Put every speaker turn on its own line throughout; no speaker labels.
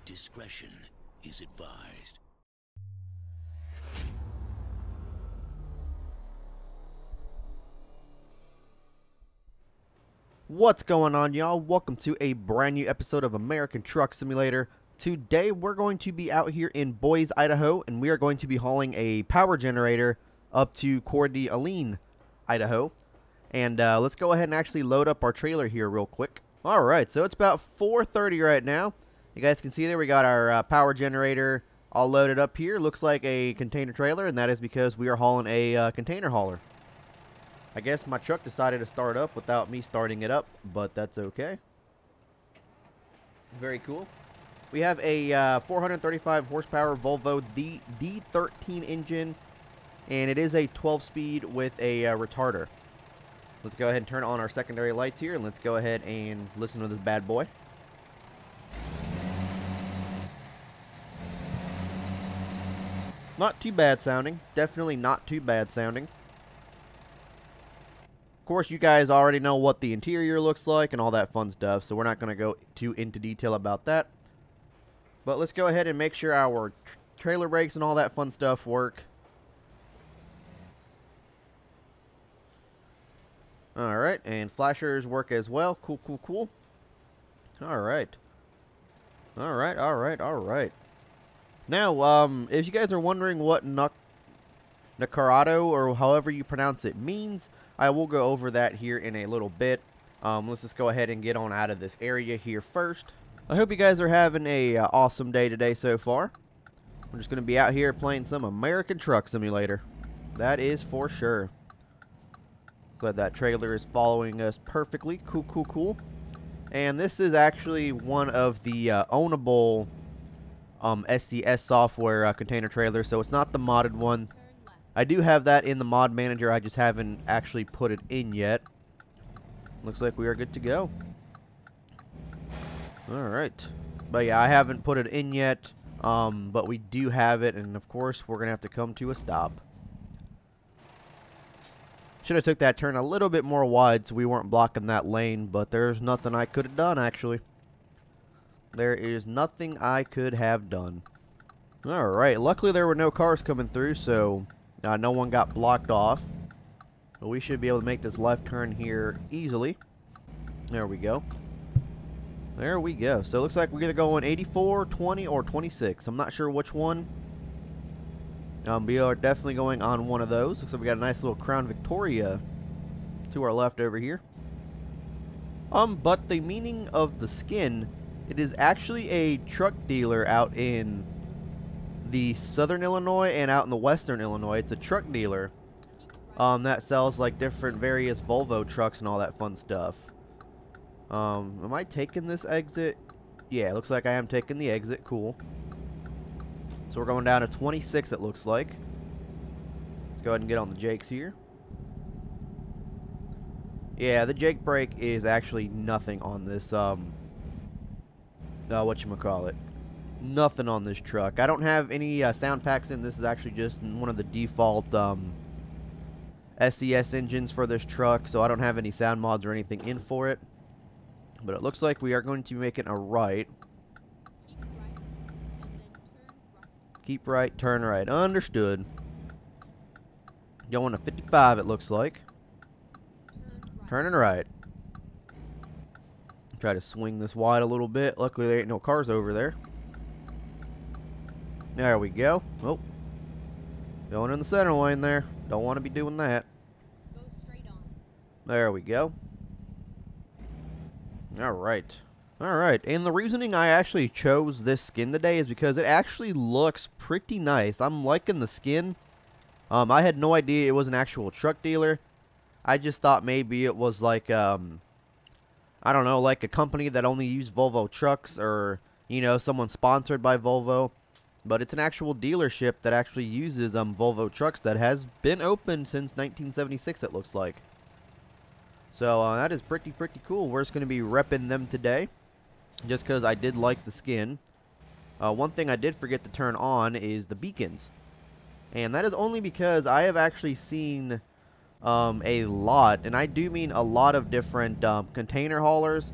Discretion is advised.
What's going on, y'all? Welcome to a brand new episode of American Truck Simulator. Today we're going to be out here in Boise, Idaho, and we are going to be hauling a power generator up to Coeur d'Alene, Idaho. And let's go ahead and actually load up our trailer here real quick. Alright, so it's about 4:30 right now. You guys can see there we got our power generator all loaded up here. Looks like a container trailer, and that is because we are hauling a container hauler. I guess my truck decided to start up without me starting it up, but that's okay. Very cool. We have a 435 horsepower Volvo D13 engine, and it is a 12-speed with a retarder. Let's go ahead and turn on our secondary lights here, and let's go ahead and listen to this bad boy. Not too bad sounding. Definitely not too bad sounding. Of course, you guys already know what the interior looks like and all that fun stuff, so we're not going to go too into detail about that. But let's go ahead and make sure our trailer brakes and all that fun stuff work. Alright, and flashers work as well. Cool, cool, cool. Alright. Alright. Now, if you guys are wondering what Nacarado, or however you pronounce it, means, I will go over that here in a little bit. Let's just go ahead and get on out of this area here first. I hope you guys are having a awesome day today so far. We're just going to be out here playing some American Truck Simulator. That is for sure. Glad that trailer is following us perfectly. Cool, cool, cool. And this is actually one of the ownable SCS software container trailers, so it's not the modded one. I do have that in the mod manager, I just haven't actually put it in yet. Looks like we are good to go. Alright. But yeah, I haven't put it in yet, but we do have it, and of course we're going to have to come to a stop. Should have took that turn a little bit more wide so we weren't blocking that lane, but there's nothing I could have done, actually. There is nothing I could have done. Alright, luckily there were no cars coming through, so no one got blocked off. But we should be able to make this left turn here easily. There we go. There we go. So it looks like we're either going 84, 20, or 26. I'm not sure which one. We are definitely going on one of those. Looks like we got a nice little Crown Victoria to our left over here. But the meaning of the skin, it is actually a truck dealer out in the southern Illinois and out in the western Illinois. It's a truck dealer that sells like different various Volvo trucks and all that fun stuff. Am I taking this exit? Yeah, it looks like I am taking the exit. Cool. So we're going down to 26, it looks like. Let's go ahead and get on the Jakes here. Yeah, the Jake brake is actually nothing on this, whatchamacallit. Nothing on this truck. I don't have any sound packs in. This is actually just one of the default SCS engines for this truck, so I don't have any sound mods or anything in for it. But it looks like we are going to be making a right. Keep right, turn right. Understood. Going to 55, it looks like. Turning right. Try to swing this wide a little bit. Luckily, there ain't no cars over there. There we go. Oh. Going in the center lane there. Don't want to be doing that.
Go straight on.
There we go. Alright. Alright, and the reasoning I actually chose this skin today is because it actually looks pretty nice. I'm liking the skin. I had no idea it was an actual truck dealer. I just thought maybe it was like, I don't know, like a company that only used Volvo trucks, or, you know, someone sponsored by Volvo. But it's an actual dealership that actually uses Volvo trucks that has been open since 1976, it looks like. So that is pretty cool. We're just going to be repping them today, just because I did like the skin. One thing I did forget to turn on is the beacons. And that is only because I have actually seen a lot, and I do mean a lot of different container haulers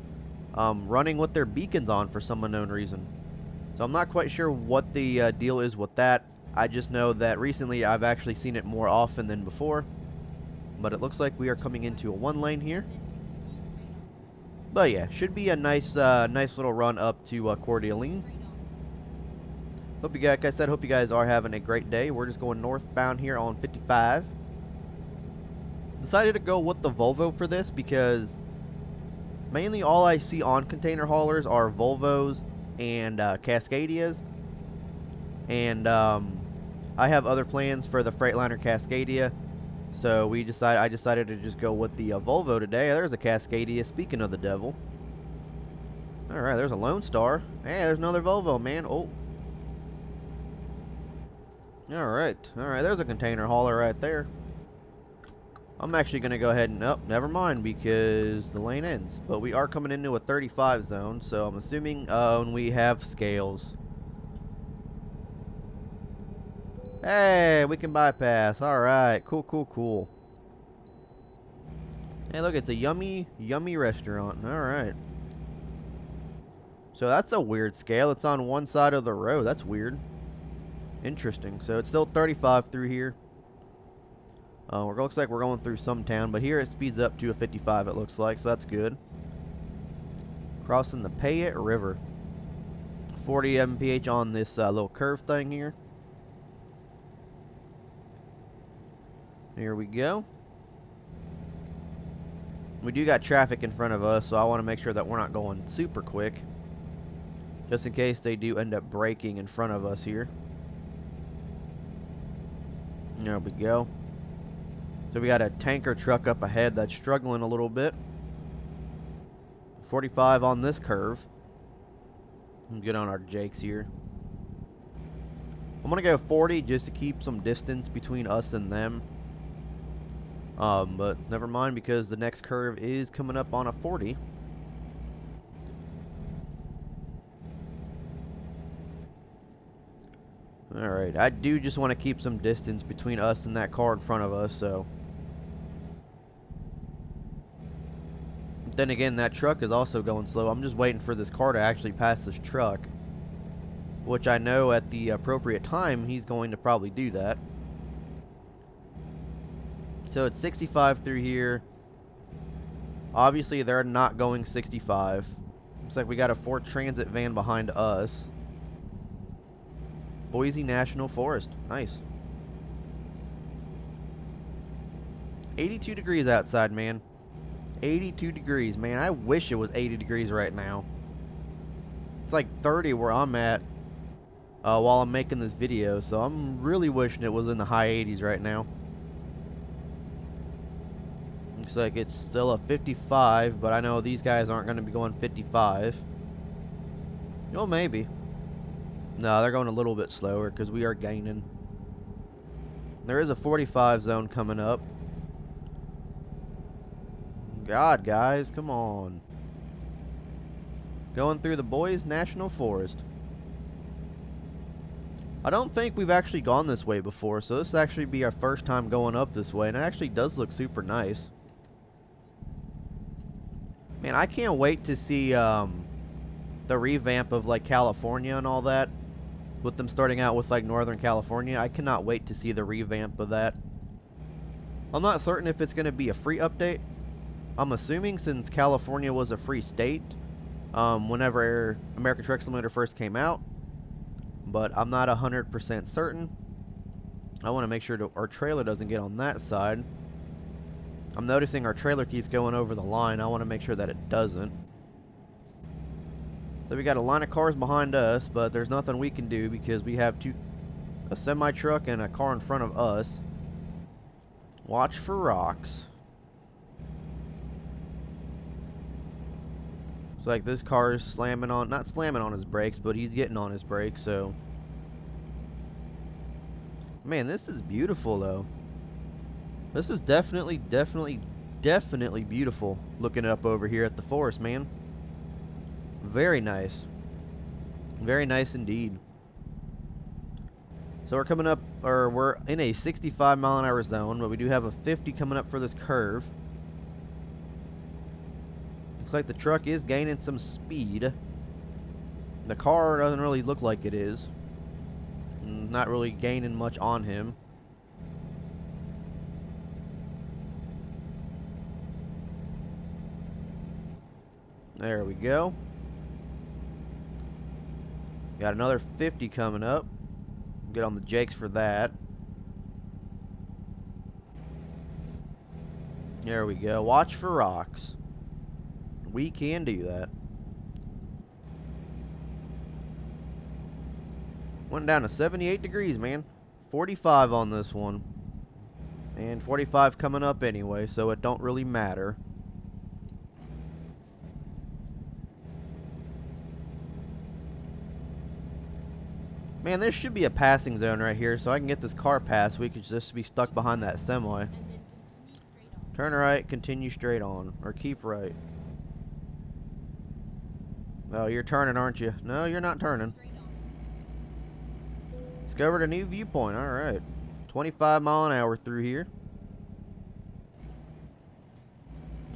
running with their beacons on for some unknown reason. So I'm not quite sure what the deal is with that. I just know that recently I've actually seen it more often than before. But it looks like we are coming into a 1 lane here. But yeah, should be a nice nice little run up to Coeur d'Alene. Hope you guys, like I said, hope you guys are having a great day. We're just going northbound here on 55. Decided to go with the Volvo for this because mainly all I see on container haulers are Volvos and Cascadias. And I have other plans for the Freightliner Cascadia. So I decided to just go with the Volvo today. There's a Cascadia, speaking of the devil. Alright, there's a Lone Star. Hey, there's another Volvo, man. Oh. Alright, there's a container hauler right there. I'm actually going to go ahead and, oh, never mind, because the lane ends. But we are coming into a 35 zone, so I'm assuming we have scales. Hey, we can bypass. Alright, cool. Hey, look, it's a yummy restaurant. Alright. So that's a weird scale. It's on one side of the road. That's weird. Interesting. So it's still 35 through here. It looks like we're going through some town, but here it speeds up to a 55, it looks like, so that's good. Crossing the Payette River. 40 mph on this little curve thing here. Here we go. We do got traffic in front of us, so I want to make sure that we're not going super quick. Just in case they do end up braking in front of us here. There we go. So we got a tanker truck up ahead that's struggling a little bit. 45 on this curve. Get on our Jakes here. I'm going to go 40 just to keep some distance between us and them. But never mind, because the next curve is coming up on a 40. Alright, I do just want to keep some distance between us and that car in front of us, so. Then again, that truck is also going slow. I'm just waiting for this car to actually pass this truck. Which I know at the appropriate time, he's going to probably do that. So it's 65 through here. Obviously, they're not going 65. Looks like we got a Ford Transit van behind us. Boise National Forest. Nice. 82 degrees outside, man. 82 degrees, man. I wish it was 80 degrees right now. It's like 30 where I'm at while I'm making this video, so I'm really wishing it was in the high 80s right now. Looks like it's still a 55, but I know these guys aren't going to be going 55. Oh, maybe. No, they're going a little bit slower because we are gaining. There is a 45 zone coming up. God, guys, come on. Going through the Boise National Forest. I don't think we've actually gone this way before, so this will actually be our first time going up this way, and it actually does look super nice. Man, I can't wait to see the revamp of like California and all that. With them starting out with like Northern California, I cannot wait to see the revamp of that. I'm not certain if it's going to be a free update. I'm assuming since California was a free state whenever American Truck Simulator first came out. But I'm not 100% certain. I want to make sure our trailer doesn't get on that side. I'm noticing our trailer keeps going over the line. I want to make sure that it doesn't. So we got a line of cars behind us, but there's nothing we can do because we have a semi-truck and a car in front of us. Watch for rocks. It's like this car is slamming on, not slamming on his brakes, but he's getting on his brakes, so. Man, this is beautiful, though. This is definitely beautiful looking up over here at the forest, man. Very nice. Very nice indeed. So we're coming up, or we're in a 65 mile an hour zone, but we do have a 50 coming up for this curve. Looks like the truck is gaining some speed. The car doesn't really look like it is. Not really gaining much on him. There we go. Got another 50 coming up. Get on the jakes for that. There we go. Watch for rocks. We can do that. Went down to 78 degrees, man. 45 on this one. And 45 coming up anyway, so it don't really matter. Man, there should be a passing zone right here so I can get this car past. We could just be stuck behind that semi. Turn right, continue straight on. Or keep right. Oh, you're turning, aren't you? No, you're not turning. Discovered a new viewpoint. Alright. 25 mile an hour through here.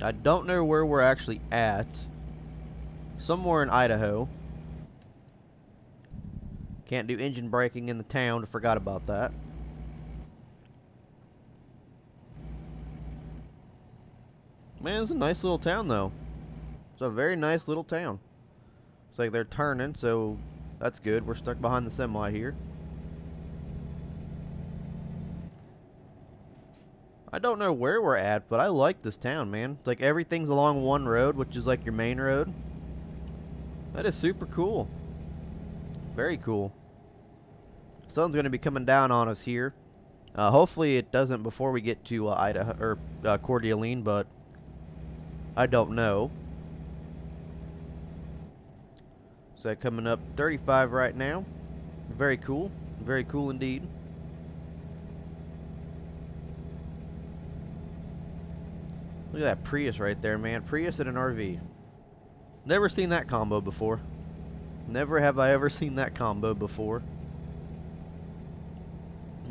I don't know where we're actually at. Somewhere in Idaho. Can't do engine braking in the town. I forgot about that. Man, it's a nice little town, though. It's a very nice little town. It's like they're turning, so that's good. We're stuck behind the semi here. I don't know where we're at, but I like this town, man. It's like everything's along one road, which is like your main road. That is super cool. Very cool. Sun's going to be coming down on us here. Hopefully it doesn't before we get to Idaho or Coeur d'Alene, but I don't know. So coming up 35 right now. Very cool. Very cool indeed. Look at that Prius right there, man. Prius and an RV. Never seen that combo before. Never have I ever seen that combo before.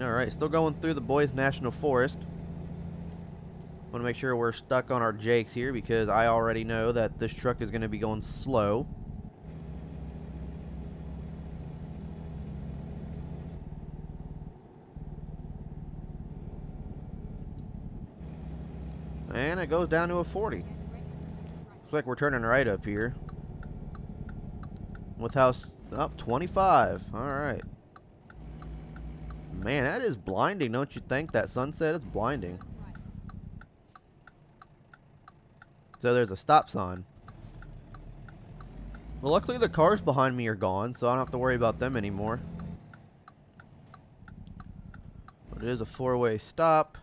Alright, still going through the Boys National Forest. Want to make sure we're stuck on our jakes here because I already know that this truck is going to be going slow. And it goes down to a 40. Looks like we're turning right up here. With house up 25. Alright. Man, that is blinding, don't you think? That sunset is blinding. So there's a stop sign. Well, luckily the cars behind me are gone, so I don't have to worry about them anymore. But it is a four-way stop.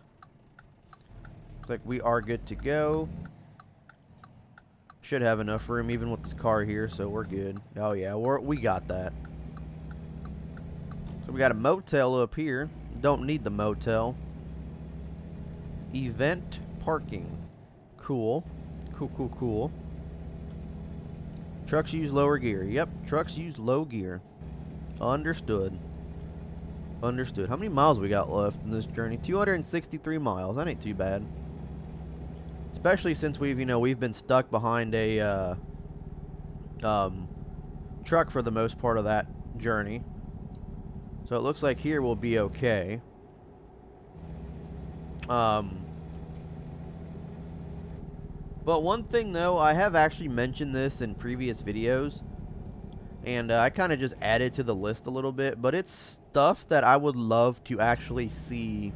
Looks like we are good to go. Should have enough room even with this car here, so we're good. Oh yeah, we got that. So we got a motel up here. Don't need the motel. Event parking. Cool. Cool, cool, cool. Trucks use lower gear. Yep, trucks use low gear. Understood. Understood. How many miles we got left in this journey? 263 miles. That ain't too bad. Especially since we've been stuck behind a truck for the most part of that journey. So it looks like here we'll be okay. But one thing though, I have actually mentioned this in previous videos, and I kind of just added to the list a little bit, but it's stuff that I would love to actually see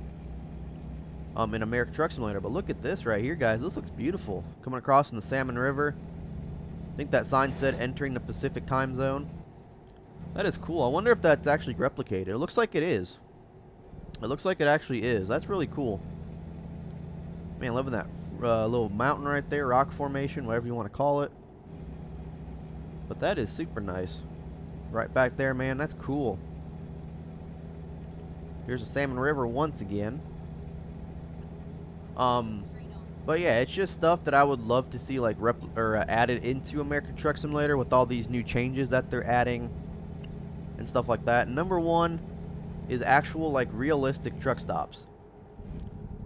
in American Truck Simulator. But look at this right here, guys. This looks beautiful. Coming across in the Salmon River. I think that sign said entering the Pacific time zone. That is cool. I wonder if that's actually replicated. It looks like it is. It looks like it actually is. That's really cool. Man, loving that little mountain right there, rock formation, whatever you want to call it. But that is super nice. Right back there, man. That's cool. Here's the Salmon River once again. But yeah, it's just stuff that I would love to see like added into American Truck Simulator with all these new changes that they're adding and stuff like that. Number one is actual like realistic truck stops.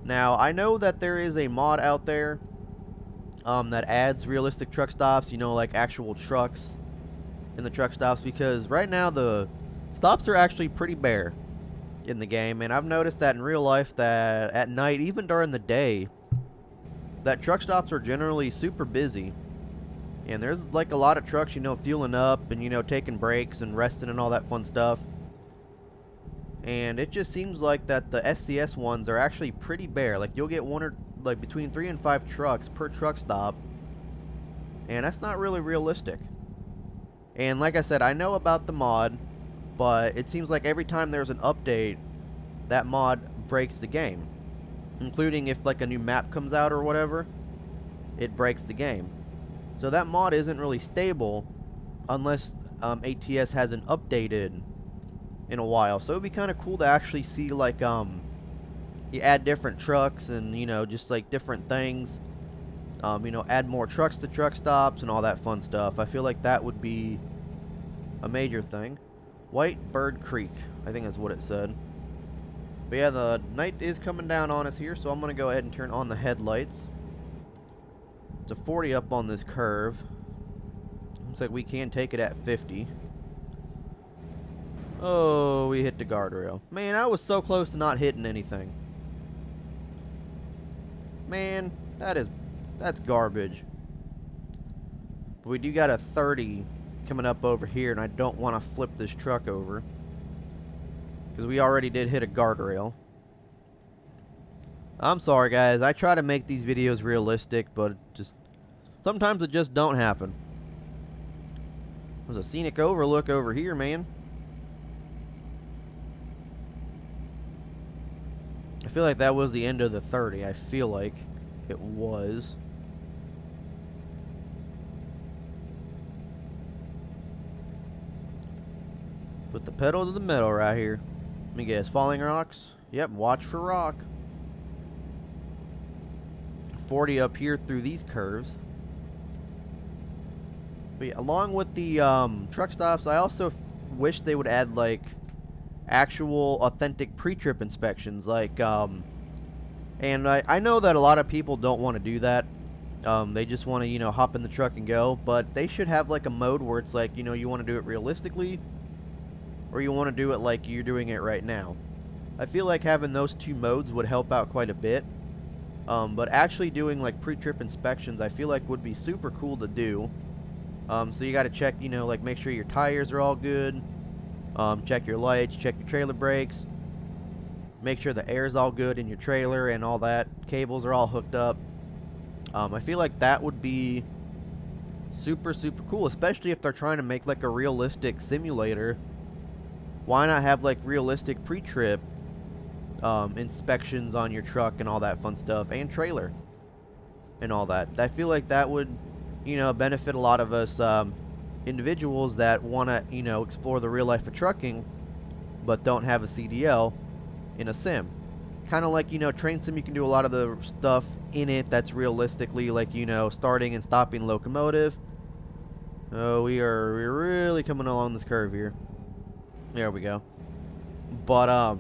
Now I know that there is a mod out there that adds realistic truck stops, you know, like actual trucks in the truck stops, because right now the stops are actually pretty bare in the game, and I've noticed that in real life that at night, even during the day, that truck stops are generally super busy. And there's like a lot of trucks, you know, fueling up and, you know, taking breaks and resting and all that fun stuff. And it just seems like that the SCS ones are actually pretty bare. Like, you'll get one or like between 3 and 5 trucks per truck stop, and that's not really realistic. And like I said, I know about the mod, but it seems like every time there's an update, that mod breaks the game. Including if like a new map comes out or whatever, it breaks the game. So that mod isn't really stable unless ATS hasn't updated in a while. So it'd be kind of cool to actually see like you add different trucks and, you know, just like different things. You know, add more trucks to truck stops and all that fun stuff. I feel like that would be a major thing. White Bird Creek, I think that's what it said. But yeah, the night is coming down on us here, so I'm going to go ahead and turn on the headlights. It's a 40 up on this curve. Looks like we can take it at 50. Oh, we hit the guardrail. Man, I was so close to not hitting anything. Man, that's garbage. But we do got a 30 coming up over here, and I don't want to flip this truck over, because we already did hit a guardrail. I'm sorry, guys. I try to make these videos realistic, but sometimes it just don't happen. There's a scenic overlook over here, man. I feel like that was the end of the 30. I feel like it was. Put the pedal to the metal right here. Let me guess, falling rocks? Yep, watch for rock. 40 up here through these curves. But yeah, along with the truck stops, I also wish they would add like actual authentic pre-trip inspections. Like, and I know that a lot of people don't want to do that. They just want to, you know, hop in the truck and go. But they should have like a mode where it's like, you know, you want to do it realistically, or you want to do it like you're doing it right now. I feel like having those two modes would help out quite a bit. But actually doing like pre-trip inspections, I feel like would be super cool to do. So you got to check, you know, like make sure your tires are all good. Check your lights, check your trailer brakes. Make sure the air's all good in your trailer and all that. Cables are all hooked up. I feel like that would be super cool, especially if they're trying to make like a realistic simulator. Why not have like realistic pre-trip inspections on your truck and all that fun stuff, and trailer and all that. I feel like that would, you know, benefit a lot of us individuals that want to, you know, explore the real life of trucking but don't have a CDL in a sim. Kind of like, you know, train sim, you can do a lot of the stuff in it that's realistically like, you know, starting and stopping locomotive. Oh, we're really coming along this curve here. There we go. But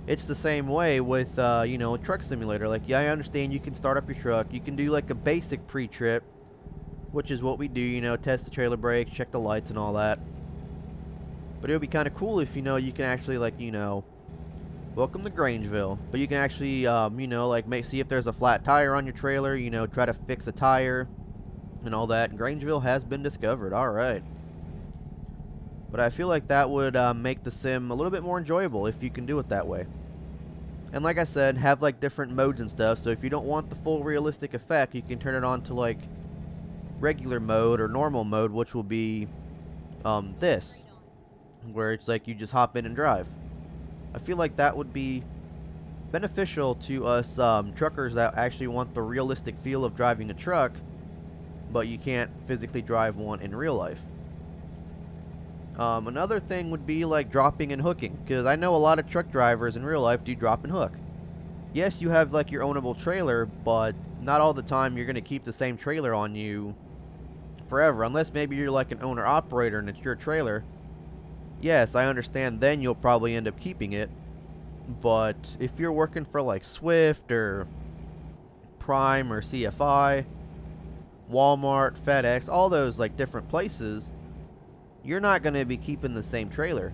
it's the same way with you know, a truck simulator. Like, yeah, I understand you can start up your truck, you can do like a basic pre-trip, which is what we do, you know, test the trailer brakes, check the lights and all that. But it would be kind of cool if, you know, you can actually like, you know, welcome to Grangeville, but you can actually you know, like see if there's a flat tire on your trailer, you know, try to fix a tire and all that. Grangeville has been discovered. All right. But I feel like that would make the sim a little bit more enjoyable if you can do it that way. And like I said, have like different modes and stuff. So if you don't want the full realistic effect, you can turn it on to like regular mode or normal mode, which will be this, where it's like you just hop in and drive. I feel like that would be beneficial to us truckers that actually want the realistic feel of driving a truck, but you can't physically drive one in real life. Another thing would be like dropping and hooking, because I know a lot of truck drivers in real life do drop and hook. Yes, you have like your ownable trailer, but not all the time you're going to keep the same trailer on you forever, unless maybe you're like an owner operator and it's your trailer. Yes, I understand, then you'll probably end up keeping it. But if you're working for like Swift or Prime or CFI, Walmart, FedEx, all those like different places, you're not going to be keeping the same trailer.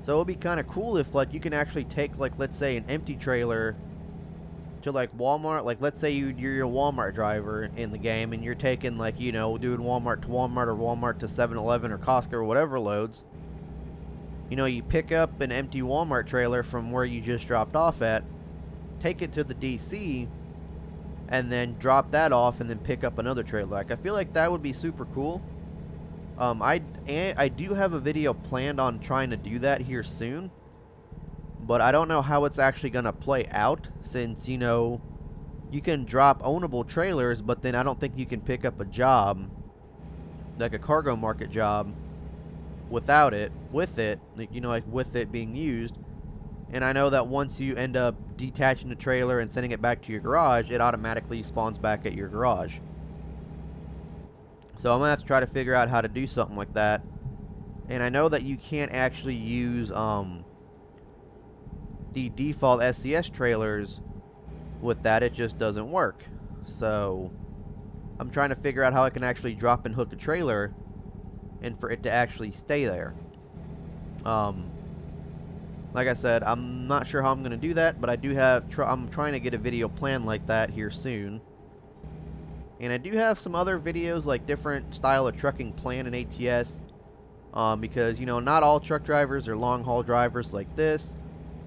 So it would be kind of cool if, like, you can actually take, like, let's say an empty trailer to, like, Walmart. Like, let's say you're a Walmart driver in the game, and you're taking, like, you know, doing Walmart to Walmart or Walmart to 7-Eleven or Costco or whatever loads. You know, you pick up an empty Walmart trailer from where you just dropped off at, take it to the DC, and then drop that off and then pick up another trailer. Like, I feel like that would be super cool. I do have a video planned on trying to do that here soon, but I don't know how it's actually going to play out, since, you know, you can drop ownable trailers, but then I don't think you can pick up a job, like a cargo market job, with it, like, you know, like with it being used. And I know that once you end up detaching the trailer and sending it back to your garage, it automatically spawns back at your garage. So I'm going to have to try to figure out how to do something like that. And I know that you can't actually use the default SCS trailers with that. It just doesn't work. So I'm trying to figure out how I can actually drop and hook a trailer and for it to actually stay there. Like I said, I'm not sure how I'm going to do that, but I do have I'm trying to get a video planned like that here soon. And I do have some other videos, like different style of trucking planned in ATS, because, you know, not all truck drivers are long haul drivers like this.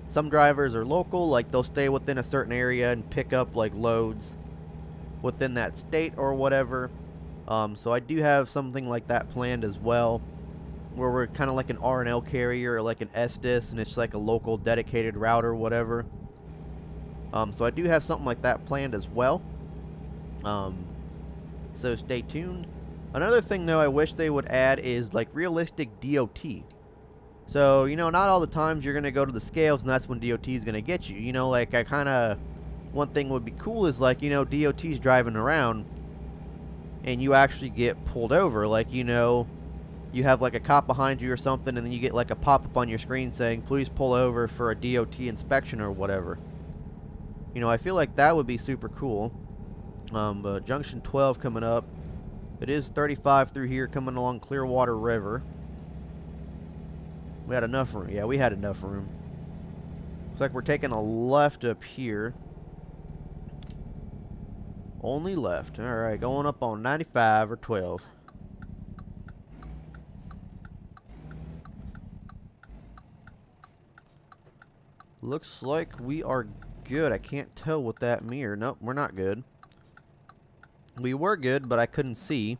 Some drivers are local, like they'll stay within a certain area and pick up like loads within that state or whatever. So I do have something like that planned as well, where we're kind of like an R&L carrier or like an SDIS, and it's like a local dedicated route or whatever. So I do have something like that planned as well. So stay tuned. Another thing though I wish they would add is like realistic DOT. So, you know, not all the times you're going to go to the scales and that's when DOT is going to get you. You know, like one thing would be cool is, like, you know, DOT's driving around and you actually get pulled over. Like, you know, you have like a cop behind you or something, and then you get like a pop-up on your screen saying, please pull over for a DOT inspection or whatever. You know, I feel like that would be super cool. But Junction 12 coming up. It is 35 through here, coming along Clearwater River. We had enough room. Yeah, we had enough room. Looks like we're taking a left up here. Only left. Alright, going up on 95 or 12. Looks like we are good. I can't tell with that mirror. Nope, we're not good. We were good, but I couldn't see.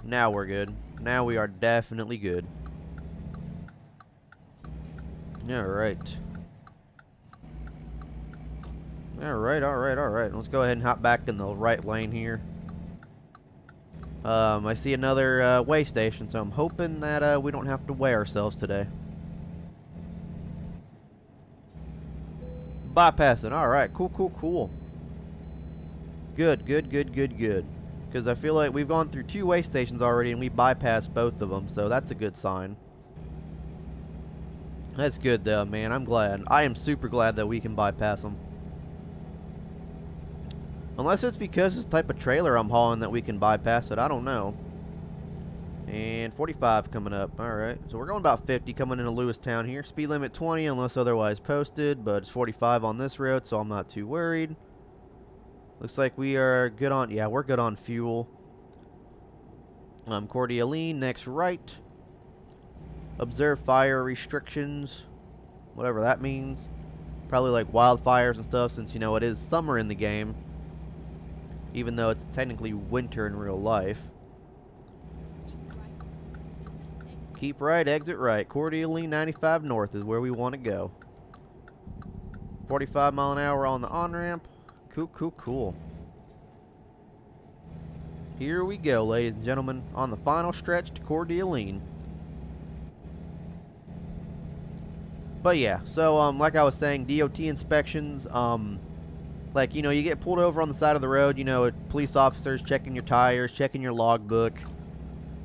Now we're good. Now we are definitely good. Alright. Alright. Let's go ahead and hop back in the right lane here. I see another weigh station, so I'm hoping that we don't have to weigh ourselves today. Bypassing. Alright, cool. Good. Because I feel like we've gone through 2 weigh stations already and we bypassed both of them, so that's a good sign. That's good though, man. I'm glad. I am super glad that we can bypass them. Unless it's because it's the type of trailer I'm hauling that we can bypass it. I don't know. And 45 coming up. Alright. So we're going about 50 coming into Lewistown here. Speed limit 20 unless otherwise posted. But it's 45 on this road, so I'm not too worried. Looks like we are good on... Yeah, we're good on fuel. Cordialine, next right. Observe fire restrictions. Whatever that means. Probably like wildfires and stuff, since, you know, it is summer in the game. Even though it's technically winter in real life. Keep right, exit right. Cordialine 95 north is where we want to go. 45 mile an hour on the on-ramp. Cool. Here we go, ladies and gentlemen, on the final stretch to Cordialine. But yeah, so like I was saying, DOT inspections, like, you know, you get pulled over on the side of the road, you know, police officers checking your tires, checking your logbook,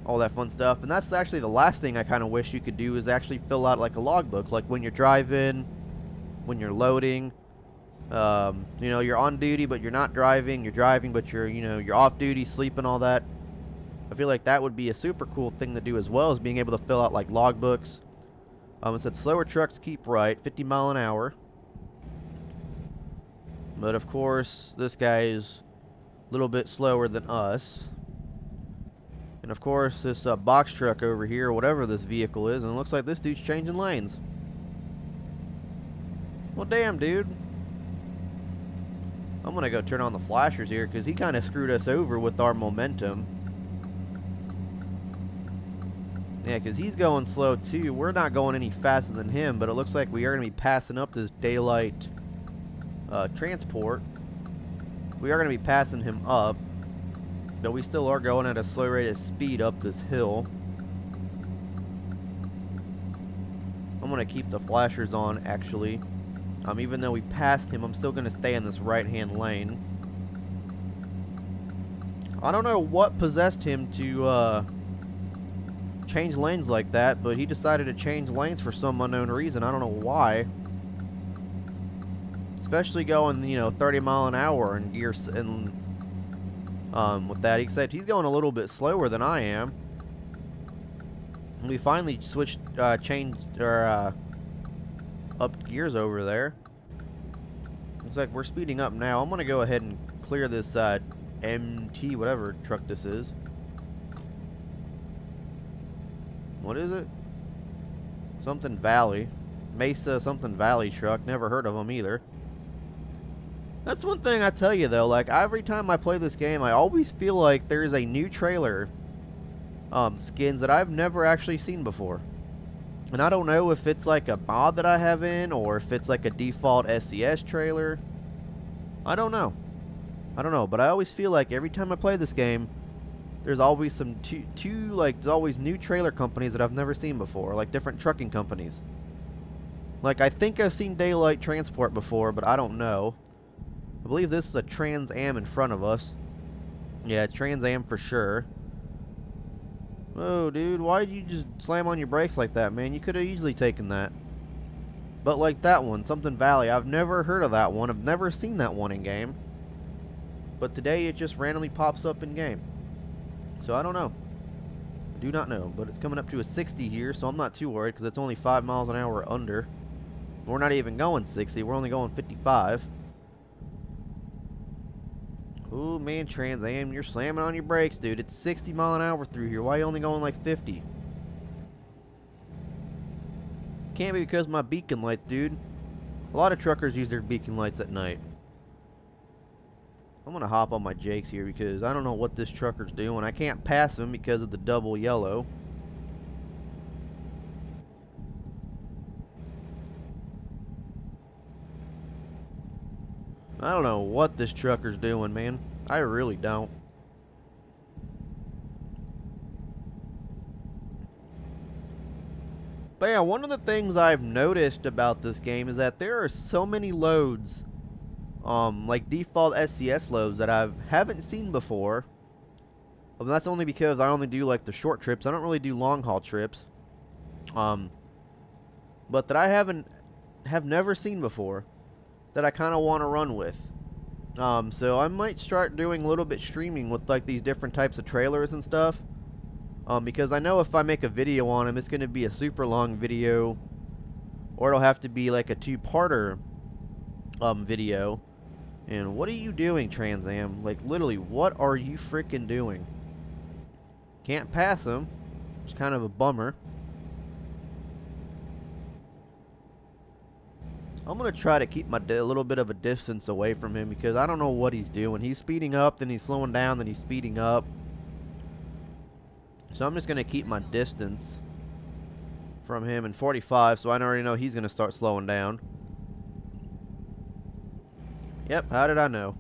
all that fun stuff. And that's actually the last thing I kind of wish you could do, is actually fill out like a logbook, like when you're driving, when you're loading. You know, you're on duty but you're not driving, you're driving but you're, you know, you're off duty, sleeping, all that. I feel like that would be a super cool thing to do, as well as being able to fill out like logbooks. It said slower trucks keep right, 50 mile an hour. But of course, this guy is a little bit slower than us. And of course, this box truck over here, whatever this vehicle is, and it looks like this dude's changing lanes. Well, damn, dude. I'm gonna go turn on the flashers here because he kind of screwed us over with our momentum. Yeah, because he's going slow too. We're not going any faster than him, but it looks like we are going to be passing up this daylight transport. We are going to be passing him up, but we still are going at a slow rate of speed up this hill. I'm going to keep the flashers on, actually. Even though we passed him, I'm still going to stay in this right-hand lane. I don't know what possessed him to change lanes like that, but he decided to change lanes for some unknown reason. I don't know why. Especially going, you know, 30 mile an hour in gears, and with that, except he's going a little bit slower than I am. We finally switched, changed our up gears over there. Looks like we're speeding up now. I'm gonna go ahead and clear this MT, whatever truck this is. What is it? Something Valley. Mesa something Valley truck. Never heard of them either. That's one thing I tell you though, like every time I play this game, I always feel like there's a new trailer skins that I've never actually seen before. And I don't know if it's like a mod that I have in, or if it's like a default SCS trailer. I don't know. But I always feel like every time I play this game, there's always some there's always new trailer companies that I've never seen before, like different trucking companies. Like, I think I've seen Daylight Transport before, but I don't know. I believe this is a Trans Am in front of us. Yeah, Trans Am for sure. Oh, dude, why'd you just slam on your brakes like that, man? You could have easily taken that. But like that one, something Valley, I've never heard of that one. I've never seen that one in game. But today it just randomly pops up in game. So I don't know. I do not know. But it's coming up to a 60 here, so I'm not too worried because it's only 5 miles an hour under. We're not even going 60. We're only going 55. Oh man, Trans Am, you're slamming on your brakes, dude. It's 60 mile an hour through here. Why are you only going like 50? Can't be because of my beacon lights, dude. A lot of truckers use their beacon lights at night. I'm gonna hop on my Jakes here because I don't know what this trucker's doing. I can't pass him because of the double yellow. I don't know what this trucker's doing, man. I really don't. But yeah, one of the things I've noticed about this game is that there are so many loads, like default SCS loads that I haven't seen before. And that's only because I only do like the short trips. I don't really do long haul trips. But that I have never seen before, that I kind of want to run with. So I might start doing a little bit streaming with like these different types of trailers and stuff. Because I know if I make a video on them, it's going to be a super long video, or it'll have to be like a two-parter video. And what are you doing, Trans Am? Like, literally, what are you freaking doing? Can't pass him. It's kind of a bummer. I'm going to try to keep a little bit of a distance away from him because I don't know what he's doing. He's speeding up, then he's slowing down, then he's speeding up. So I'm just going to keep my distance from him in 45, so I already know he's going to start slowing down. Yep, how did I know?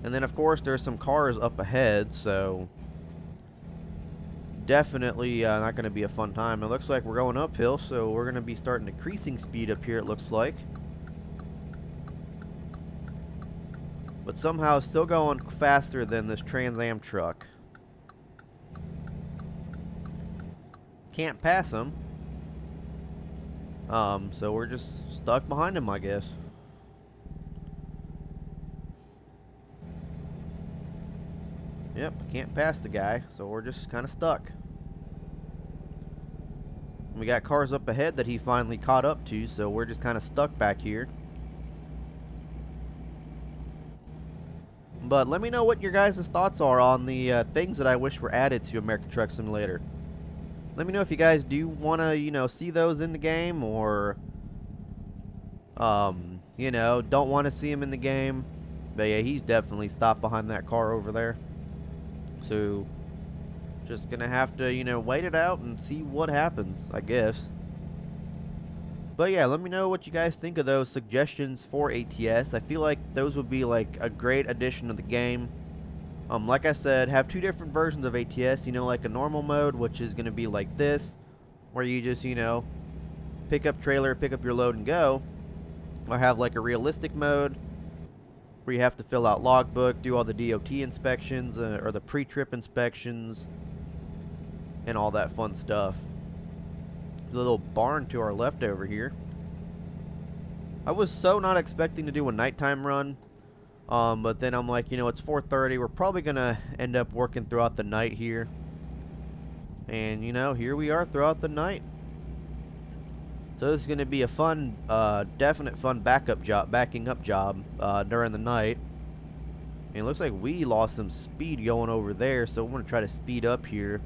And then, of course, there's some cars up ahead, so definitely not going to be a fun time. It looks like we're going uphill, so we're going to be starting decreasing speed up here, it looks like. But somehow still going faster than this Trans Am truck. Can't pass him. So we're just stuck behind him, I guess. Yep, can't pass the guy, so we're just kind of stuck. We got cars up ahead that he finally caught up to, so we're just kind of stuck back here. But let me know what your guys' thoughts are on the things that I wish were added to American Truck Simulator. Let me know if you guys do want to, you know, see those in the game, or, you know, don't want to see him in the game. But yeah, he's definitely stopped behind that car over there. So, just gonna have to, you know, wait it out and see what happens, I guess. But yeah, let me know what you guys think of those suggestions for ATS. I feel like those would be like a great addition to the game. Like I said, have two different versions of ATS. You know, like a normal mode, which is gonna be like this, where you just, you know, pick up trailer, pick up your load and go. Or have like a realistic mode, where you have to fill out logbook, do all the DOT inspections, or the pre-trip inspections, and all that fun stuff. There's a little barn to our left over here. I was so not expecting to do a nighttime run, but then I'm like, you know, it's 4:30. We're probably gonna end up working throughout the night here, and you know, here we are throughout the night. So this is gonna be a fun, definite fun backing up job during the night. And it looks like we lost some speed going over there, so we're gonna try to speed up here.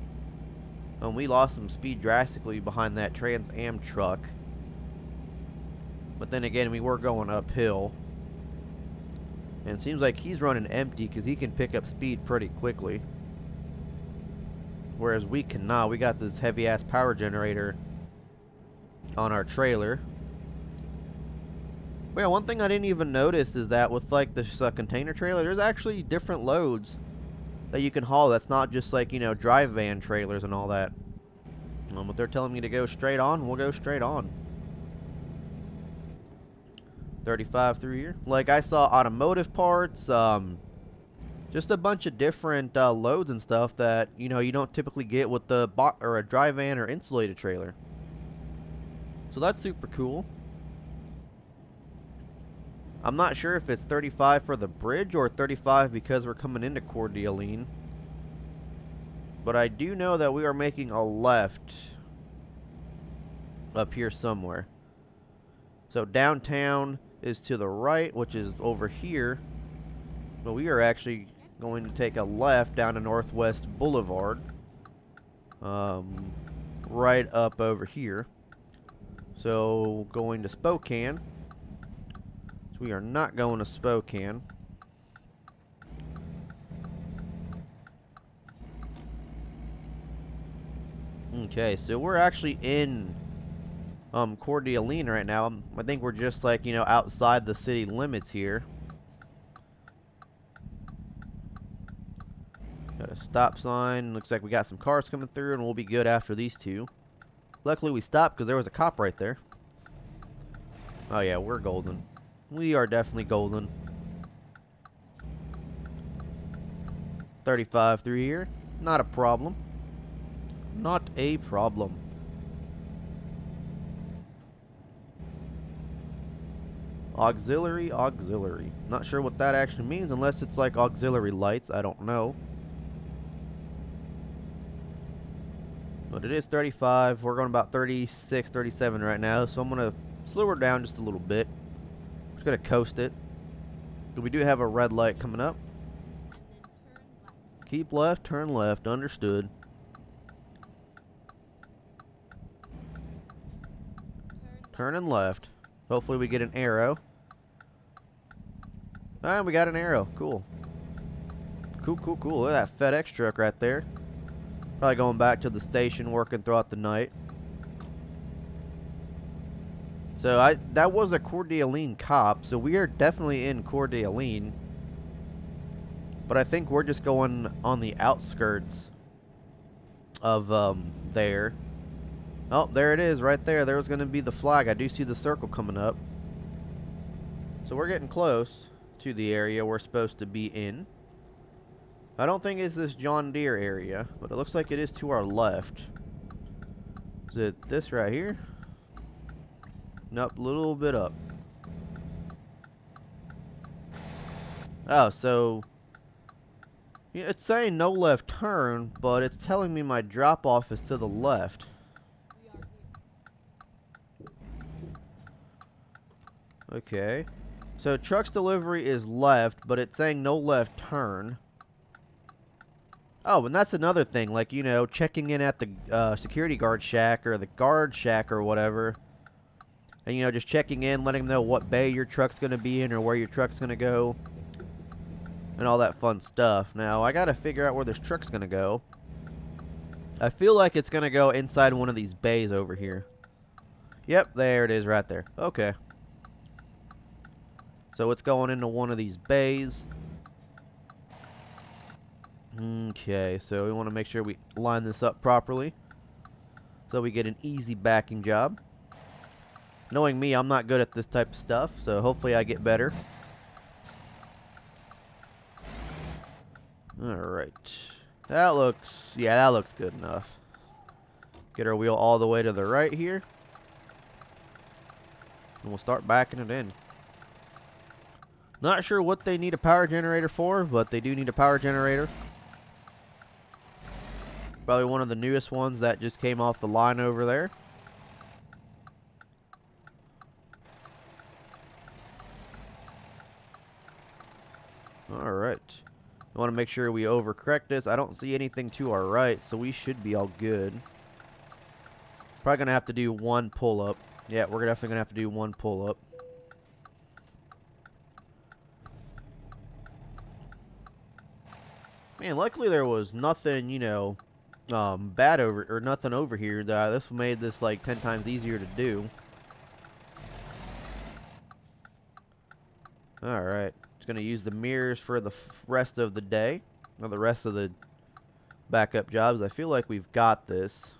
We lost some speed drastically behind that Trans Am truck. But then again, we were going uphill. And it seems like he's running empty because he can pick up speed pretty quickly. Whereas we cannot. We got this heavy ass power generator on our trailer. But yeah, one thing I didn't even notice is that with like this container trailer, there's actually different loads that you can haul. That's not just like, you know, drive van trailers and all that. But they're telling me to go straight on, we'll go straight on. 35 through here. Like I saw automotive parts, just a bunch of different loads and stuff that, you know, you don't typically get with the or a drive van or insulated trailer. So that's super cool. I'm not sure if it's 35 for the bridge or 35 because we're coming into Coeur d'Alene. But I do know that we are making a left up here somewhere. So downtown is to the right, which is over here. But we are actually going to take a left down to Northwest Boulevard. Right up over here. So going to Spokane. We are not going to Spokane. Okay, so we're actually in Coeur d'Alene right now. I think we're just like, you know, outside the city limits here. Got a stop sign. Looks like we got some cars coming through, and we'll be good after these two. Luckily we stopped because there was a cop right there. Oh yeah, we're golden. We are definitely golden. 35 through here. Not a problem. Not a problem. Auxiliary. Not sure what that actually means unless it's like auxiliary lights. I don't know. But it is 35. We're going about 36, 37 right now. So I'm going to slow her down just a little bit. Just going to coast it. We do have a red light coming up. Keep left, turn left. Understood. Turning left. Hopefully we get an arrow. And we got an arrow. Cool. Cool. Look at that FedEx truck right there. Probably going back to the station, working throughout the night. So that was a Coeur d'Alene cop. So we are definitely in Coeur d'Alene. But I think we're just going on the outskirts of there. Oh, there it is right there. There was going to be the flag. I do see the circle coming up. So we're getting close to the area we're supposed to be in. I don't think it's this John Deere area, but it looks like it is to our left. Is it this right here? Nope, a little bit up. Oh, so Yeah, it's saying no left turn, but it's telling me my drop off is to the left. Okay. So truck's delivery is left, but it's saying no left turn. Oh, and that's another thing, like, you know, checking in at the security guard shack or the guard shack or whatever. And, you know, just checking in, letting them know what bay your truck's going to be in or where your truck's going to go. And all that fun stuff. Now, I got to figure out where this truck's going to go. I feel like it's going to go inside one of these bays over here. Yep, there it is right there. Okay. So it's going into one of these bays. Okay, so we want to make sure we line this up properly so we get an easy backing job. Knowing me, I'm not good at this type of stuff, so hopefully I get better. Alright. That looks good enough. Get our wheel all the way to the right here. And we'll start backing it in. Not sure what they need a power generator for, but they do need a power generator. Probably one of the newest ones that just came off the line over there. Alright. I want to make sure we overcorrect this. I don't see anything to our right, so we should be all good. Probably going to have to do one pull-up. Yeah, we're definitely going to have to do one pull-up. Man, luckily there was nothing, you know, bad over, or nothing over here. This made this like 10 times easier to do. Alright. Just going to use the mirrors for the rest of the day. Or the rest of the backup jobs. I feel like we've got this.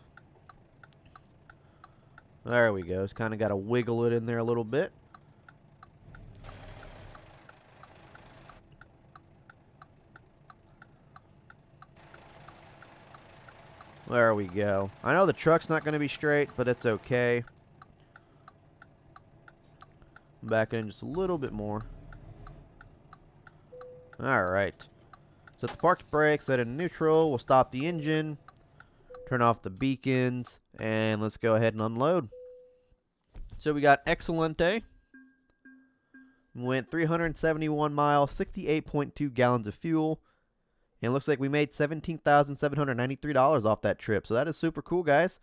There we go. Just kind of got to wiggle it in there a little bit. There we go. I know the truck's not going to be straight, but it's okay. Back in just a little bit more. Alright. Set the park brakes, set it in neutral. We'll stop the engine. Turn off the beacons. And let's go ahead and unload. So we got Excelente. Went 371 miles, 68.2 gallons of fuel. And it looks like we made $17,793 off that trip. So that is super cool, guys.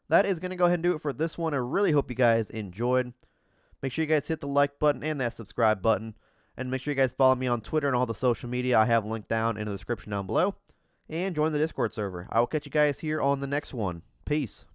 That is going to go ahead and do it for this one. I really hope you guys enjoyed. Make sure you guys hit the like button and that subscribe button. And make sure you guys follow me on Twitter and all the social media I have linked down in the description down below. And join the Discord server. I will catch you guys here on the next one. Peace.